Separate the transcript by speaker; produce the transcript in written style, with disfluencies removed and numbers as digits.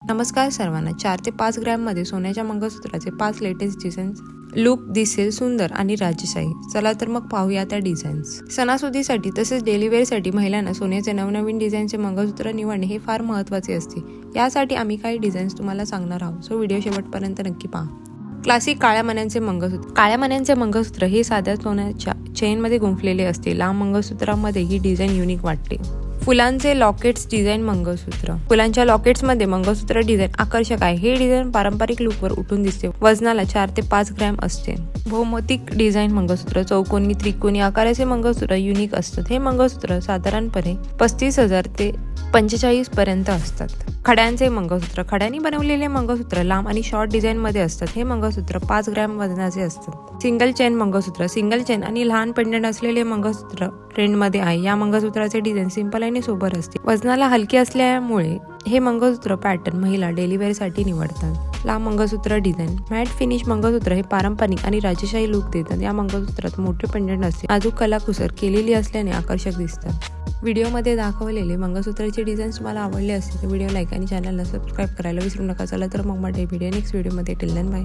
Speaker 1: नमस्कार सर्वांना. 4 ते 5 ग्रॅममध्ये सोन्याच्या मंगळसूत्राचे 5 लेटेस्ट डिझाईन्स. लुक दिसेल सुंदर आणि राजशाही. चला तर मग पाहूया त्या डिझाईन्स. सणासुदीसाठी तसेच डेली वेअरसाठी महिलांना सोन्याचे नवनवीन डिझाईनचे मंगळसूत्र निवडणे हे फार महत्त्वाचे असते. यासाठी आम्ही काही डिझाईन्स तुम्हाला सांगणार आहोत, सो व्हिडिओ शेवटपर्यंत नक्की पहा. क्लासिक काळ्या मण्यांचे मंगळसूत्र. काळ्या मण्यांचे मंगळसूत्र हे साध्या सोन्याच्या चेनमध्ये गुंफलेले असते. लांब मंगळसूत्रामध्ये ही डिझाईन युनिक वाटते. फुलांचे लॉकेट्स डिझाईन मंगळसूत्र. फुलांच्या लॉकेट्समध्ये मंगळसूत्र डिझाईन आकर्षक आहे. हे डिझाईन पारंपरिक लुकवर उठून दिसते. वजनाला 4 ते 5 ग्रॅम असते. भौमितिक डिझाईन मंगळसूत्र. चौकोनी त्रिकोणी आकाराचे मंगळसूत्र युनिक असतात. हे मंगळसूत्र साधारणपणे 35,000 ते 45 पर्यंत असतात. खड्यांचे मंगळसूत्र. खड्यांनी बनवलेले मंगळसूत्र लांब आणि शॉर्ट डिझाईन मध्ये असतात. हे मंगळसूत्र 5 ग्रॅम वजनाचे असतात. सिंगल चेन मंगळसूत्र. सिंगल चेन आणि लहान पेंडंट असलेले मंगळसूत्र ट्रेंड मध्ये आहे. या मंगळसूत्राचे डिझाईन सिंपल आणि सोबर असते. वजनाला हलके असल्यामुळे हे मंगळसूत्र पॅटर्न महिला डेली वेअर साठी निवडतात. लांब मंगळसूत्र डिझाईन. मॅट फिनिश मंगळसूत्र हे पारंपरिक आणि राजशाही लुक देतात. या मंगळसूत्रात मोठे पेंडंट असते. नाजूक कलाकुसर केलेली असल्याने आकर्षक दिसतात. व्हिडिओमध्ये दाखवलेले मंगळसूत्राचे डिझाईन्स तुम्हाला आवडले असतील तर व्हिडिओ लाईक आणि चॅनलला सबस्क्राईब करायला विसरू नका. चला तर मग व्हिडिओ नेक्स्ट व्हिडिओमध्ये. Till then bye.